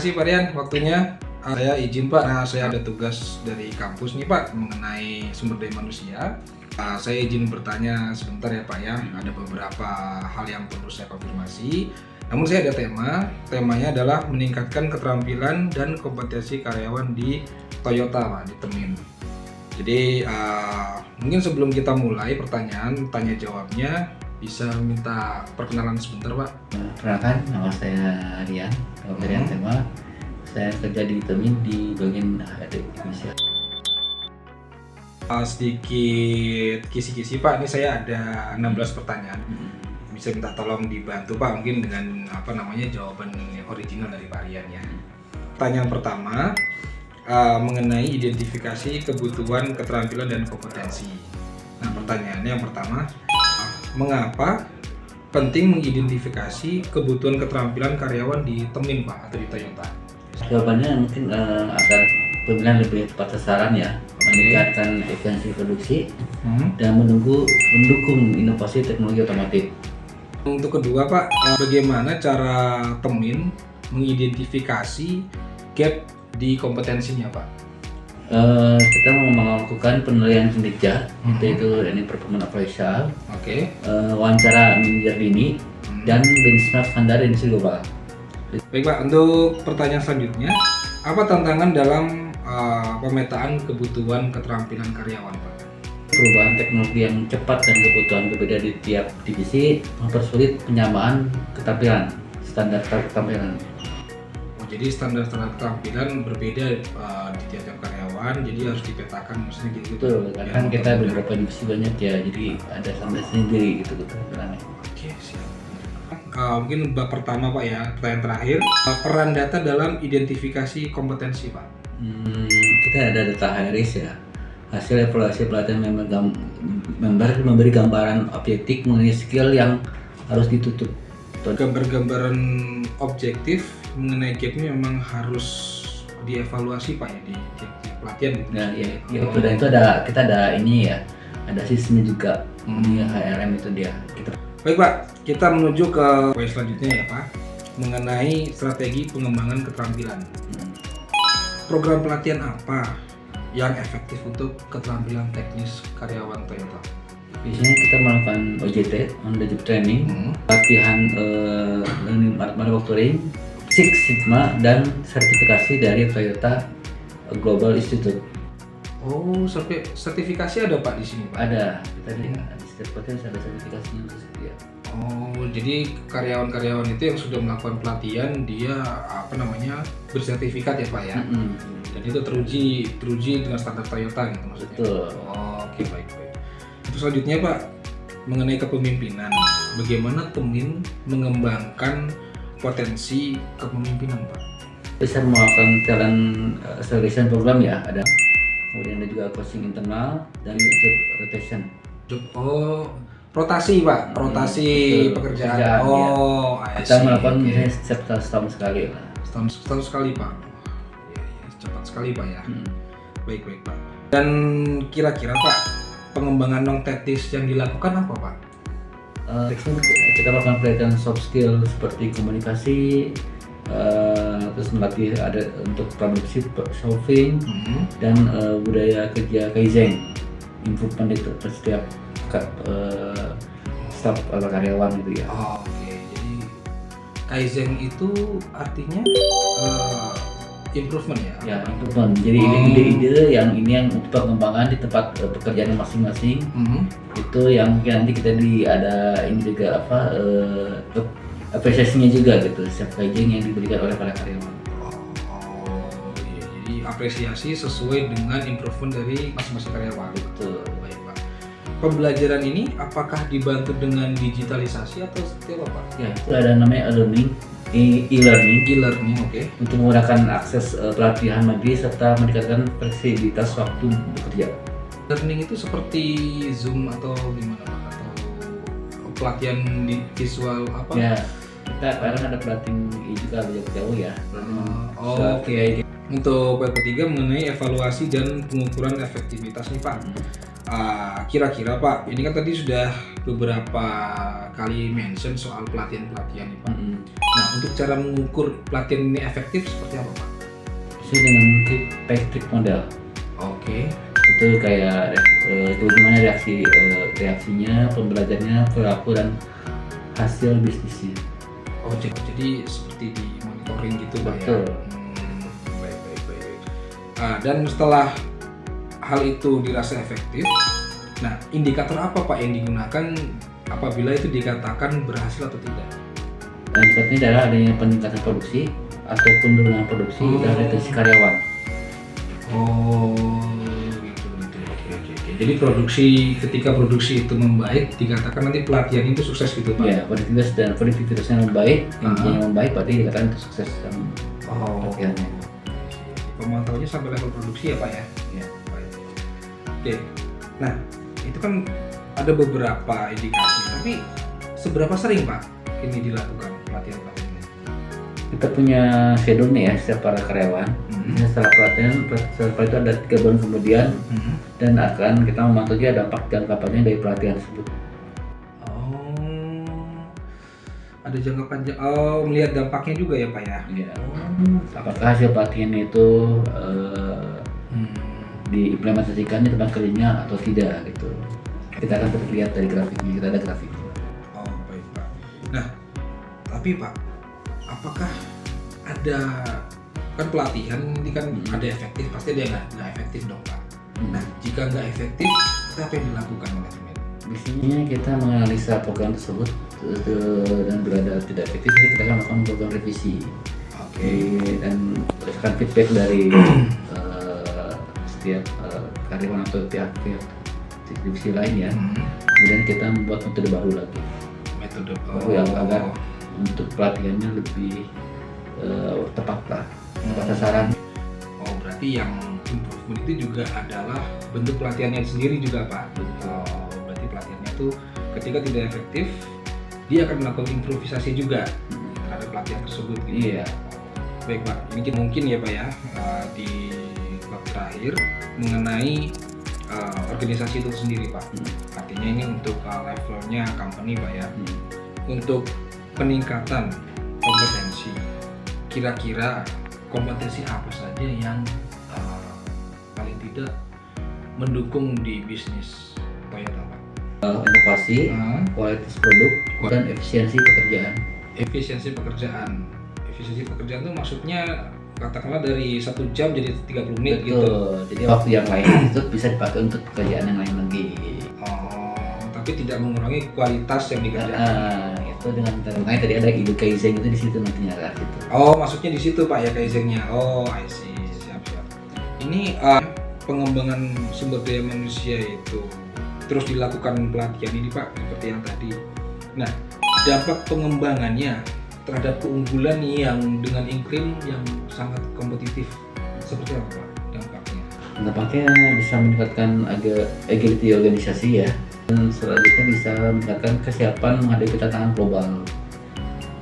kasih Pak Rian waktunya. Saya izin Pak, saya ada tugas dari kampus nih Pak mengenai sumber daya manusia. Saya izin bertanya sebentar ya Pak ya. Ada beberapa hal yang perlu saya konfirmasi. Namun saya ada temanya adalah meningkatkan keterampilan dan kompetensi karyawan di Toyota Pak, di Temin. Jadi mungkin sebelum kita mulai pertanyaan tanya jawabnya, bisa minta perkenalan sebentar Pak. Perkenalkan, nama saya Rian, Rian Tema. Saya kerja di Temin di bagian HRD Indonesia. Sedikit kisi-kisi Pak, ini saya ada 16 pertanyaan. Bisa minta tolong dibantu Pak mungkin dengan jawaban yang original dari Pak Rian ya. Pertanyaan pertama mengenai identifikasi kebutuhan, keterampilan dan kompetensi. Nah, pertanyaannya yang pertama, mengapa penting mengidentifikasi kebutuhan keterampilan karyawan di Temin Pak atau di Toyota? Jawabannya mungkin agar pemilihan lebih tepat sasaran ya, meningkatkan efisiensi produksi dan mendukung inovasi teknologi otomotif. Untuk kedua Pak, bagaimana cara Temin mengidentifikasi gap di kompetensinya Pak? Kita melakukan penilaian kinerja, yaitu ini performance appraisal, wawancara manajer dini, dan benchmark standar industri global. Baik Pak, untuk pertanyaan selanjutnya, apa tantangan dalam pemetaan kebutuhan keterampilan karyawan Pak? Perubahan teknologi yang cepat dan kebutuhan berbeda di tiap divisi mempersulit penyamaan keterampilan, standar keterampilan. Jadi standar keterampilan berbeda di tiap karyawan, jadi harus dipetakan misalnya gitu. Betul, karena kan kita beberapa divisi banyak ya, jadi ada standar sendiri gitu keterampilannya. Oke, siap. Mungkin bab pertama Pak ya, pertanyaan terakhir, peran data dalam identifikasi kompetensi Pak. Kita ada data HRS ya, hasil evaluasi pelatihan member memberi gambaran objektif mengenai skill yang harus ditutup. Gambar-gambaran objektif mengenai gapnya memang harus dievaluasi Pak ya di tiap pelatihan gitu. Nah, iya, dan itu kita ada ini ya, ada sistemnya juga. Ini HRM itu dia. Baik Pak, kita menuju ke poin selanjutnya ya Pak, mengenai strategi pengembangan keterampilan. Program pelatihan apa yang efektif untuk keterampilan teknis karyawan Toyota? Biasanya kita melakukan OJT, on the job training, pelatihan learning manufacturing, Six Sigma, dan sertifikasi dari Toyota Global Institute. Oh, sampai sertifikasi ada Pak di sini Pak? Ada, kita di setiap pelatihan ada sertifikasinya untuk dia. Oh, jadi karyawan-karyawan itu yang sudah melakukan pelatihan dia bersertifikat ya Pak ya? Dan itu teruji dengan standar Toyota gitu maksudnya? Betul. Oh, oke, baik. Terus selanjutnya Pak, mengenai kepemimpinan, bagaimana Temin mengembangkan potensi kepemimpinan Pak? Bisa melakukan talent acceleration program ya, ada. Kemudian ada juga coaching internal dan job rotation. Rotasi Pak, rotasi pekerjaan. Oh, ya. Kita melakukan misalnya setiap setahun sekali lah. Setahun sekali Pak. Ya, cepat sekali Pak ya. Baik Pak. Dan kira-kira Pak, pengembangan non teknis yang dilakukan apa Pak? Kita melakukan pelatihan soft skill seperti komunikasi, terus melatih ada untuk problem solving dan budaya kerja kaizen, improvement itu setiap staff atau karyawan gitu ya. Oke, jadi kaizen itu artinya improvement ya? Ya, improvement. Jadi ide-ide yang untuk pengembangan di tempat pekerjaan masing-masing itu yang mungkin nanti kita ada ini juga apresiasinya juga gitu, setiap kaizen yang diberikan oleh para karyawan. Iya, jadi apresiasi sesuai dengan improvement dari masing-masing karyawan. Betul. Baik Pak. Pembelajaran ini apakah dibantu dengan digitalisasi atau seperti apa Pak? Ya, itu ada namanya e-learning, untuk memudahkan akses pelatihan mandiri serta meningkatkan fleksibilitas waktu bekerja. Learning itu seperti Zoom atau gimana Pak? Atau pelatihan di visual apa? Ya, kita sekarang ada pelatihan juga jauh ya. Oke. Untuk poin ketiga mengenai evaluasi dan pengukuran efektivitas nih Pak. kira-kira Pak, ini kan tadi sudah beberapa kali mention soal pelatihan-pelatihan nih Pak. Nah, untuk cara mengukur pelatihan ini efektif seperti apa Pak? Sesuai dengan Patrick model. Oke. Itu kayak itu gimana reaksinya, pembelajarannya, perilaku dan hasil bisnisnya. Oh, jadi seperti di monitoring gitu Pak ya? Betul. Baik. Dan setelah hal itu dirasa efektif, nah indikator apa Pak yang digunakan apabila itu dikatakan berhasil atau tidak? Indikatornya adalah adanya peningkatan produksi atau penurunan produksi dan retensi karyawan. Oh, gitu. Oke. Jadi ketika produksi itu membaik, dikatakan nanti pelatihan itu sukses gitu Pak? Ya, produktivitasnya membaik, intinya membaik, berarti dikatakan itu sukses pelatihannya. Pemantauannya sampai level produksi ya Pak ya? Ya. Baik. Oke. Nah, itu kan ada beberapa indikasi, tapi seberapa sering Pak ini dilakukan pelatihan-pelatihan ini? Kita punya schedule nih ya setiap para karyawan. Setelah pelatihan itu ada 3 bulan kemudian dan akan kita memantau juga dampak jangka panjang dari pelatihan tersebut. Oh, ada jangka panjang. Oh, melihat dampaknya juga ya Pak ya? Ya. Apakah hasil pelatihan itu diimplementasikan di tempat kerjanya atau tidak gitu. Kita akan terlihat dari grafiknya, kita ada grafiknya. Oh, baik Pak. Nah, tapi Pak, apakah ada kan pelatihan ini kan ada efektif, pasti ada yang nggak efektif dong Pak. Nah, jika nggak efektif, apa yang dilakukan manajemen? Biasanya kita menganalisa program tersebut dan berada tidak efektif, kita akan melakukan program revisi. Oke. Dan berdasarkan feedback dari setiap karyawan atau pihak-pihak divisi lain ya. Kemudian kita membuat metode baru lagi. Metode baru yang agar untuk pelatihannya lebih tepat lah, tepat sasaran. Oh, berarti yang improvement itu juga adalah bentuk pelatihannya sendiri juga Pak. Oh, berarti pelatihannya itu ketika tidak efektif, dia akan melakukan improvisasi juga terhadap pelatihan tersebut gitu. Iya. Baik Pak, ini mungkin ya Pak ya di bab terakhir mengenai organisasi itu sendiri Pak. Artinya ini untuk levelnya company Pak ya. Untuk peningkatan kompetensi, kira-kira kompetensi apa saja yang paling tidak mendukung di bisnis Toyota Pak? Inovasi, kualitas produk, dan efisiensi pekerjaan. Efisiensi pekerjaan itu maksudnya katakanlah dari 1 jam jadi 30 menit. Betul. Gitu. Jadi waktu yang lain itu bisa dipakai untuk pekerjaan yang lain lagi. Oh, tapi tidak mengurangi kualitas yang dikerjakan. Itu dengan makanya tadi ada ide Kaizen itu di situ nantinya lah gitu. Oh, maksudnya di situ Pak ya Kaizennya. Oh, I see. Siap. Ini pengembangan sumber daya manusia itu terus dilakukan pelatihan ini Pak seperti yang tadi. Nah, dampak pengembangannya terhadap keunggulan yang dengan iklim yang sangat kompetitif seperti apa Pak dampaknya? Dampaknya bisa meningkatkan agility organisasi ya, dan selanjutnya bisa meningkatkan kesiapan menghadapi tantangan global.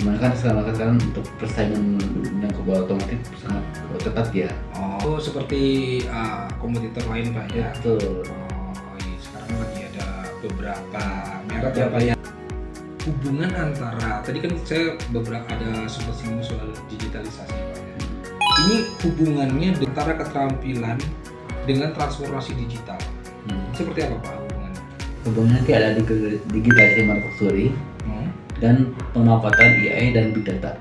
Dimana kan sekarang untuk persaingan dunia global otomotif sangat ketat ya. Oh, seperti kompetitor lain Pak ya? Betul. Oh, iya. Sekarang lagi ada beberapa merek ya Pak ya. Hubungan antara tadi kan saya ada sempat singgung soal digitalisasi Pak ya. Ini hubungannya antara keterampilan dengan transformasi digital. Seperti apa Pak hubungannya? Hubungannya nanti ada digitalisasi manufacturing dan pemanfaatan AI dan big data.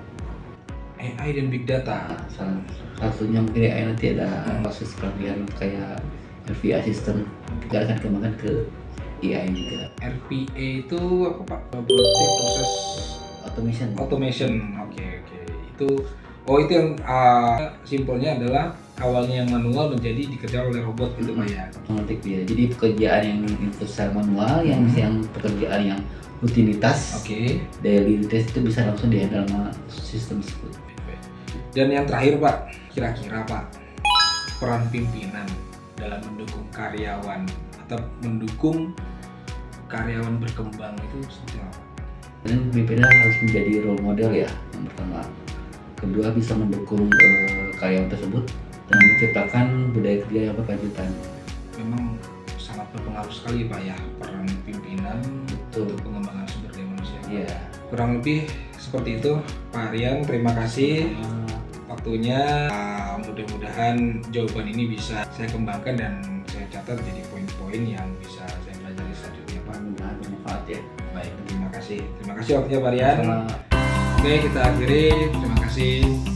AI dan big data. Salah satunya mungkin AI nanti ada proses pelatihan kayak RPA system, kita akan kembangkan ke AI juga. RPA itu apa Pak? Robotic Process Automation. Oke. Itu yang simpelnya adalah awalnya yang manual menjadi dikerjakan oleh robot gitu Pak ya. Otomatis ya. Jadi pekerjaan yang secara manual, yang pekerjaan yang rutinitas, daily test itu bisa langsung dihandle sama sistem tersebut. Dan yang terakhir Pak, kira-kira Pak, peran pimpinan dalam mendukung karyawan atau mendukung karyawan berkembang itu seperti apa? Dan pimpinan harus menjadi role model ya, yang pertama. Kedua bisa mendukung karyawan tersebut dan menciptakan budaya kerja yang berkelanjutan. Memang sangat berpengaruh sekali Pak ya, peran pimpinan Betul. untuk pengembangan sumber daya manusia. Iya. Kurang lebih seperti itu Pak Rian, terima kasih waktunya. Mudah-mudahan jawaban ini bisa saya kembangkan dan saya catat jadi poin-poin yang bisa saya pelajari selanjutnya Pak. Mudah-mudahan bermanfaat ya. Baik, terima kasih waktunya Pak Rian. Sama. Oke, kita akhiri. Terima kasih.